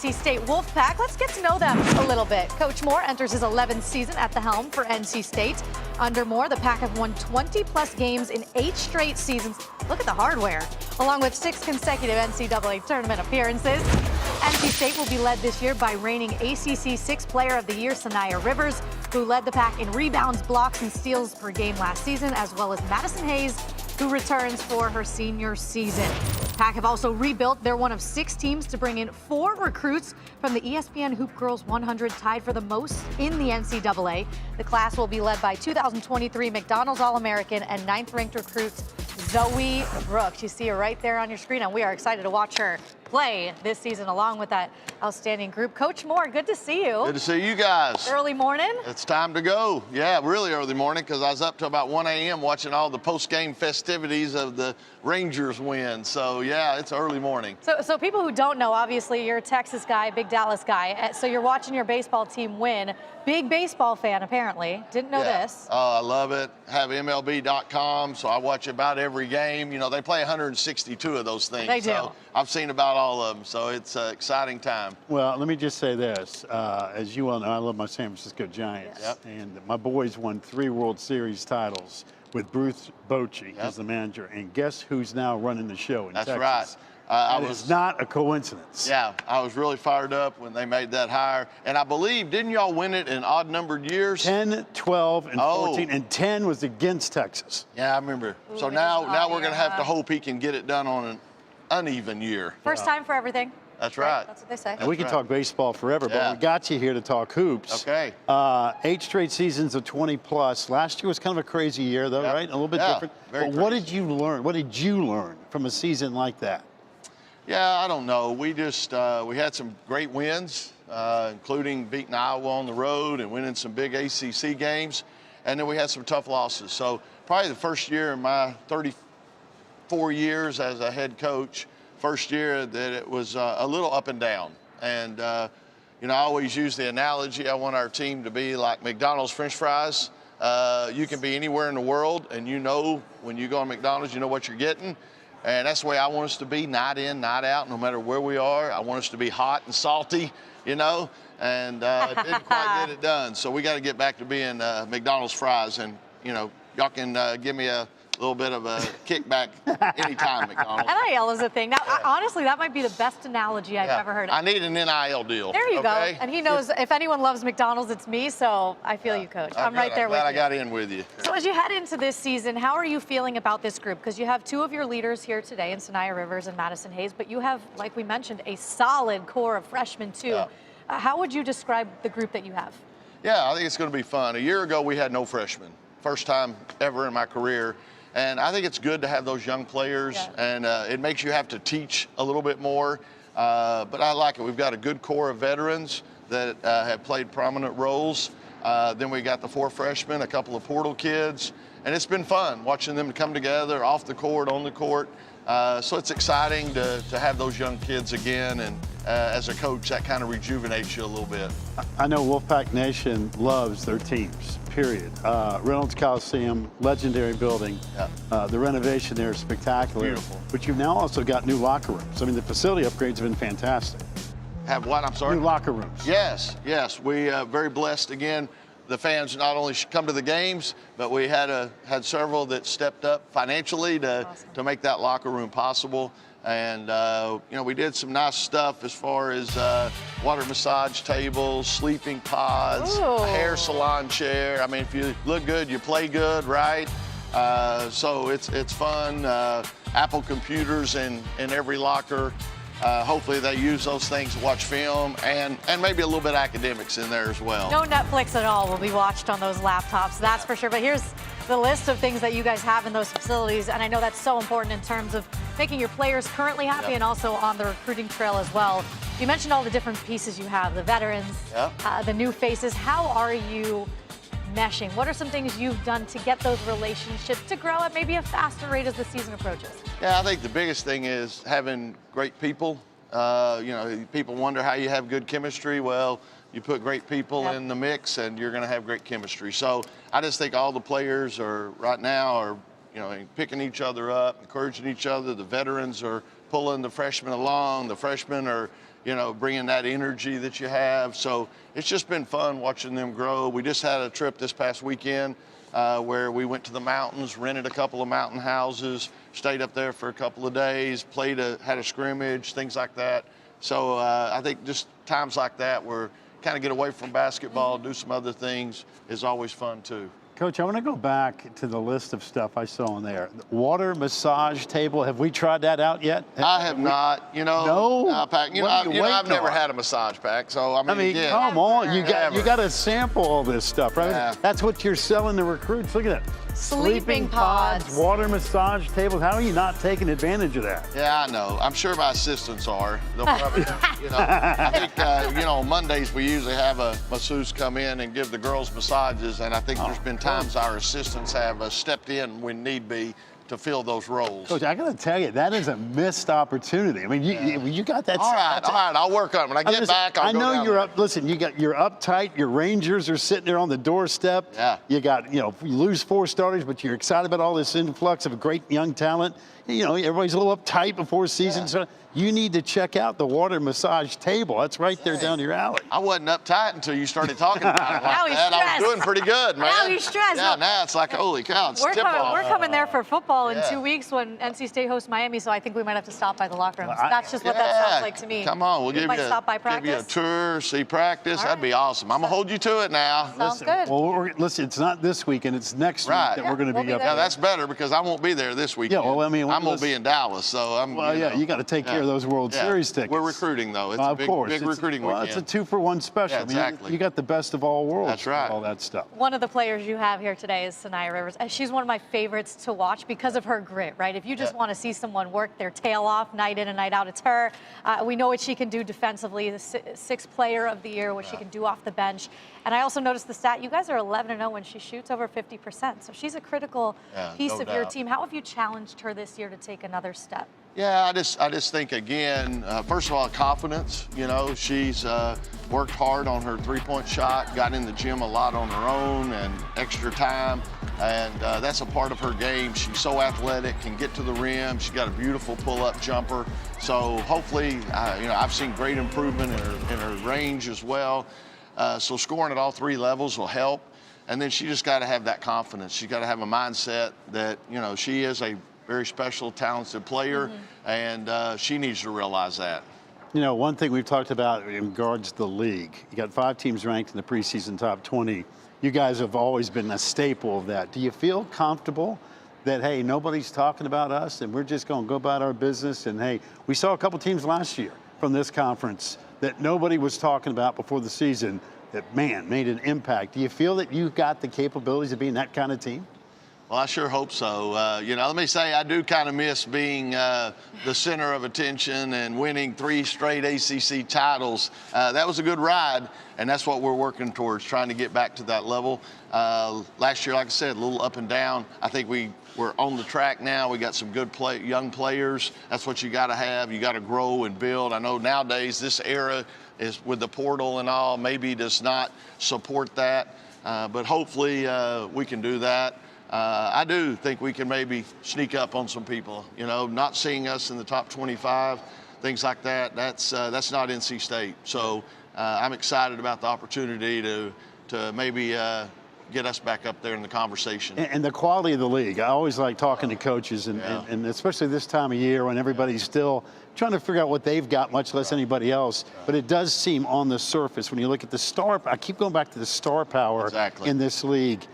NC State Wolfpack. Let's get to know them a little bit. Coach Moore enters his 11th season at the helm for NC State. Under Moore, the Pack have won 20-plus games in 8 straight seasons. Look at the hardware. Along with 6 consecutive NCAA tournament appearances. NC State will be led this year by reigning ACC Sixth Player of the Year, Sanaya Rivers, who led the Pack in rebounds, blocks, and steals per game last season, as well as Madison Hayes, who returns for her senior season. Pack have also rebuilt. They're one of 6 teams to bring in 4 recruits from the ESPN Hoop Girls 100, tied for the most in the NCAA. The class will be led by 2023 McDonald's All-American and 9th-ranked recruit Zoe Brooks. You see her right there on your screen, and we are excited to watch her play this season along with that outstanding group. Coach Moore, good to see you. Good to see you guys. Early morning? It's time to go. Yeah, really early morning, because I was up till about 1 a.m. watching all the post-game festivities of the Rangers win. So, yeah, it's early morning. So people who don't know, obviously, you're a Texas guy, big Dallas guy. So you're watching your baseball team win. Big baseball fan, apparently. Didn't know this. Oh, I love it. Have MLB.com, so I watch about every game. You know, they play 162 of those things. They do. So I've seen about all of them, so it's an exciting time. Well, let me just say this. As you well know, I love my San Francisco Giants. Yep. And my boys won 3 World Series titles with Bruce Bochy as the manager. And guess who's now running the show in Texas? That's right. That is not a coincidence. Yeah, I was really fired up when they made that hire. And I believe, didn't y'all win it in odd-numbered years? 10, 12, and 14, and 10 was against Texas. Yeah, I remember. Ooh, so now we're going to have to hope he can get it done on an uneven year. First time for everything. That's right. That's what they say. And we can talk baseball forever, but we got you here to talk hoops. Okay. 8 straight seasons of 20-plus. Last year was kind of a crazy year, though, right? A little bit different. Very but what did you learn? What did you learn from a season like that? Yeah, I don't know. We just we had some great wins, including beating Iowa on the road and winning some big ACC games, and then we had some tough losses. So probably the first year in my 34 years as a head coach, first year that it was a little up and down. And you know, I always use the analogy. I want our team to be like McDonald's French fries. You can be anywhere in the world, and you know when you go to McDonald's, you know what you're getting. And that's the way I want us to be, night in, night out, no matter where we are. I want us to be hot and salty, you know, and didn't quite get it done. So we got to get back to being McDonald's fries. And, you know, y'all can give me a little bit of a kickback anytime, McDonald's. NIL is a thing. Now, honestly, that might be the best analogy I've ever heard. I need an NIL deal. There you go. And he knows if anyone loves McDonald's, it's me. So I feel you, Coach. I'm right there with you. I'm glad I got in with you. So as you head into this season, how are you feeling about this group? Because you have 2 of your leaders here today in Sanaya Rivers and Madison Hayes, but you have, like we mentioned, a solid core of freshmen, too. Yeah. How would you describe the group that you have? Yeah, I think it's going to be fun. A year ago, we had no freshmen. First time ever in my career. And I think it's good to have those young players, and it makes you have to teach a little bit more. But I like it. We've got a good core of veterans that have played prominent roles. Then we got the 4 freshmen, a couple of portal kids, and it's been fun watching them come together off the court, on the court. So it's exciting to have those young kids again, and as a coach, that kind of rejuvenates you a little bit. I know Wolfpack Nation loves their teams, period. Reynolds Coliseum, legendary building. The renovation there is spectacular. Beautiful. But you've now also got new locker rooms. I mean, the facility upgrades have been fantastic. Have what? I'm sorry? New locker rooms. Yes. We very blessed again. The fans not only come to the games, but we had several that stepped up financially to make that locker room possible. And you know, we did some nice stuff as far as water massage tables, sleeping pods, a hair salon chair. I mean, if you look good, you play good, right? So it's fun. Apple computers in every locker. Hopefully they use those things to watch film, and maybe a little bit of academics in there as well. No Netflix at all will be watched on those laptops, that's for sure. But here's the list of things that you guys have in those facilities, and I know that's so important in terms of making your players currently happy and also on the recruiting trail as well. You mentioned all the different pieces you have, the veterans, the new faces. How are you meshing? What are some things you've done to get those relationships to grow at maybe a faster rate as the season approaches? Yeah, I think the biggest thing is having great people. You know, people wonder how you have good chemistry. Well, you put great people in the mix and you're going to have great chemistry. So I just think all the players are right now are, you know, picking each other up, encouraging each other. The veterans are pulling the freshmen along. The freshmen are, you know, bringing that energy that you have. So it's just been fun watching them grow. We just had a trip this past weekend where we went to the mountains, rented a couple of mountain houses, stayed up there for a couple of days, had a scrimmage, things like that. So I think just times like that where kind of get away from basketball, do some other things is always fun too. Coach, I want to go back to the list of stuff I saw in there. The water massage table. Have we tried that out yet? I have not. You know, no. I've never had a massage pack, so I mean, again, come on, you got to sample all this stuff, right? Yeah. That's what you're selling to recruits. Look at that. Sleeping pods, water massage tables. How are you not taking advantage of that? Yeah, I know. I'm sure my assistants are. They'll probably, you know, I think, you know, on Mondays we usually have a masseuse come in and give the girls massages, and I think there's been times our assistants have stepped in when need be to fill those roles. Coach, I got to tell you, that is a missed opportunity. I mean, you got that. All right, I'll work on it. When I get back, I'll go know down you're there. up. Listen, you're uptight. Your Rangers are sitting there on the doorstep. Yeah. You got, you lose 4 starters, but you're excited about all this influx of great young talent. You know, everybody's a little uptight before season. So you need to check out the water massage table. That's right there down your alley. I wasn't uptight until you started talking about it like that. I was doing pretty good, man. Now he's stressed. Yeah, now it's like, holy cow, it's tip-off. We're coming there for football in 2 weeks when NC State hosts Miami, so I think we might have to stop by the locker room. That's just what that sounds like to me. Come on, we'll give you a tour, see practice. That'd be awesome. I'm going to hold you to it now. Sounds good. Well, listen, it's not this weekend. It's next week that we're going to be up there. Yeah, that's better because I won't be there this weekend. Yeah, well, I mean, I'm going to be in Dallas, so I'm. Well, you got to take care of those World Series tickets. We're recruiting, though. It's a big recruiting weekend. Well, it's a 2-for-1 special. Yeah, exactly. I mean, you got the best of all worlds. That's right. All that stuff. One of the players you have here today is Sanaya Rivers. She's one of my favorites to watch because of her grit, right? If you just want to see someone work their tail off night in and night out, it's her. We know what she can do defensively, the 6th player of the year, what she can do off the bench. And I also noticed the stat, you guys are 11-0 when she shoots over 50%. So she's a critical piece of your team. How have you challenged her this year to take another step? Yeah, I just think, again, first of all, confidence. You know, she's worked hard on her 3-point shot, got in the gym a lot on her own and extra time, and that's a part of her game. She's so athletic, can get to the rim. She's got a beautiful pull-up jumper. So hopefully, you know, I've seen great improvement in her range as well. So scoring at all 3 levels will help. And then she just got to have that confidence. She's got to have a mindset that, you know, she is a very special, talented player, and she needs to realize that. You know, one thing we've talked about in regards to the league, you got 5 teams ranked in the preseason top 20. You guys have always been a staple of that. Do you feel comfortable that, hey, nobody's talking about us and we're just going to go about our business? And, hey, we saw a couple teams last year from this conference that nobody was talking about before the season that, man, made an impact. Do you feel that you've got the capabilities of being that kind of team? Well, I sure hope so. You know, let me say I do kind of miss being the center of attention and winning 3 straight ACC titles. That was a good ride, and that's what we're working towards, trying to get back to that level. Last year, like I said, a little up and down. I think we're on the track now. We got some good young players. That's what you got to have. You got to grow and build. I know nowadays this era is with the portal and all, maybe does not support that, but hopefully we can do that. I do think we can maybe sneak up on some people, you know, not seeing us in the top 25, things like that. That's not NC State. So I'm excited about the opportunity to maybe get us back up there in the conversation. And the quality of the league. I always like talking to coaches, and especially this time of year when everybody's still trying to figure out what they've got, much less anybody else. But it does seem on the surface, when you look at the star, I keep going back to the star power in this league.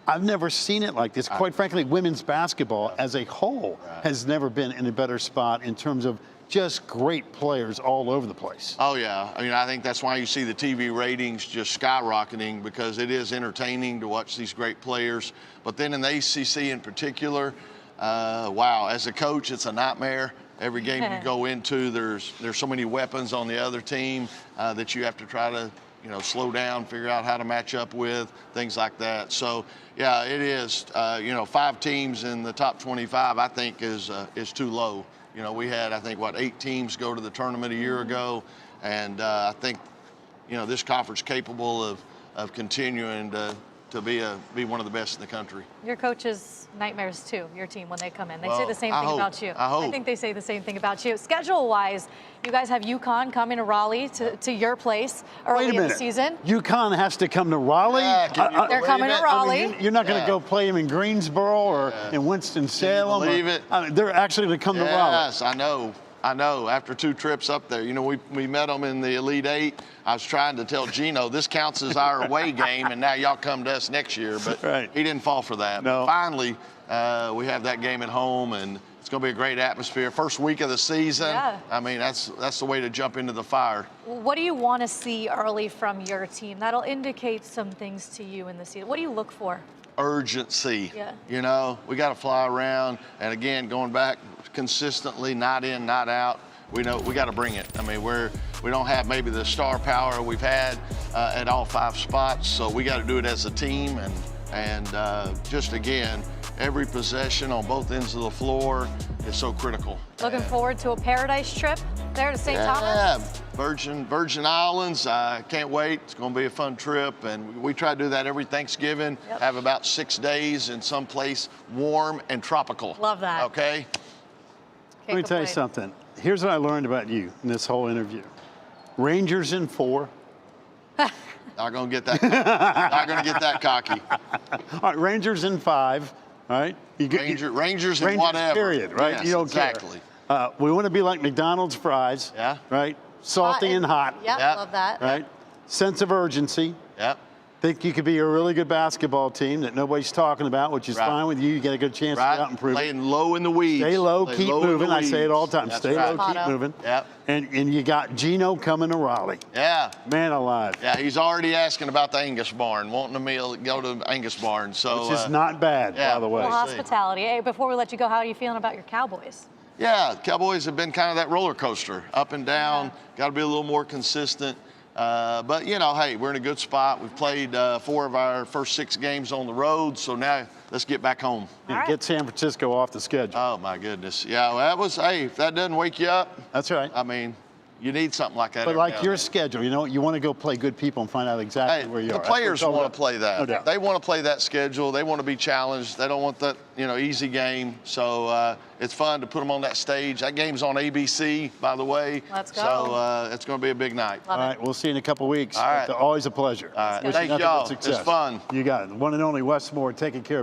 I've never seen it like this. Quite frankly, women's basketball as a whole has never been in a better spot in terms of just great players all over the place. Oh, yeah. I mean, I think that's why you see the TV ratings just skyrocketing, because it is entertaining to watch these great players. But then in the ACC in particular, wow, as a coach, it's a nightmare. Every game you go into, there's so many weapons on the other team that you have to try to, you know, slow down, figure out how to match up with, things like that. So, yeah, it is. You know, 5 teams in the top 25, I think, is too low. You know, we had, I think, 8 teams go to the tournament a year ago, and I think, you know, this conference capable of continuing to to be one of the best in the country. Your coaches' nightmares too, your team, when they come in. They say Well, the same I thing hope. about you. I hope. think they say the same thing about you. Schedule-wise, you guys have UConn coming to Raleigh to your place early Wait a in the minute. season. UConn has to come to Raleigh? Yeah, can you They're believe coming it? to Raleigh. I mean, you're not going to go play them in Greensboro or in Winston-Salem? believe it? I mean, they're actually going to come to Raleigh. Yes, I know. After 2 trips up there, we met them in the Elite Eight. I was trying to tell Gino this counts as our away game, and now y'all come to us next year. But Right. he didn't fall for that. No. But finally, we have that game at home, and it's going to be a great atmosphere. First week of the season. Yeah. I mean, that's the way to jump into the fire. What do you want to see early from your team? That'll indicate some things to you in the season. What do you look for? Urgency. Yeah. We got to fly around, and again, going back consistently, night in, night out. We know we got to bring it. I mean, we don't have maybe the star power we've had at all 5 spots, so we got to do it as a team, and just again, every possession on both ends of the floor is so critical. Looking forward to a paradise trip there to St. Thomas? Virgin Islands. I can't wait. It's going to be a fun trip, and we try to do that every Thanksgiving. Yep. Have about 6 days in some place warm and tropical. Love that. Okay. Let me tell you something. Here's what I learned about you in this whole interview. Rangers in 4. Not going to get that. Not going to get that cocky. All right, Rangers in 5. All right. Rangers and whatever. Period. Right. Yes, you don't exactly. care. We want to be like McDonald's fries. Yeah. Right. Salty and hot. Yep, Yep. love that. Right. Sense of urgency. Yep. Think you could be a really good basketball team that nobody's talking about, which is Right. fine with you. You get a good chance to get out and prove it. Laying low in the weeds. Stay low, Lay keep low in the moving. I say it all the time. weeds. Stay That's low, right. keep moving. Yep. And you got Gino coming to Raleigh. Yeah. Man alive. Yeah, he's already asking about the Angus barn, wanting a meal, go to Angus barn. So Which is not bad, yeah. by the way. Well, hospitality. Hey, before we let you go, how are you feeling about your Cowboys? Yeah, Cowboys have been kind of that roller coaster, up and down. Got to be a little more consistent. But, hey, we're in a good spot. We've played 4 of our first 6 games on the road, so now let's get back home. Yeah, All right. get San Francisco off the schedule. Oh, my goodness. Yeah, well, if that doesn't wake you up, That's right. I mean, you need something like that. But every like now your and then. schedule, you want to go play good people and find out exactly Hey, where you the are. That's what players it's all want about. to play that. No doubt. They want to play that schedule. They want to be challenged. They don't want that, easy game. So it's fun to put them on that stage. That game's on ABC, by the way. Let's go. So it's going to be a big night. Love All it. right, we'll see you in a couple weeks. All right. Always a pleasure. All right. Wish you Thank nothing but y'all. success. It's fun. You got it. The one and only Wes Moore taking care of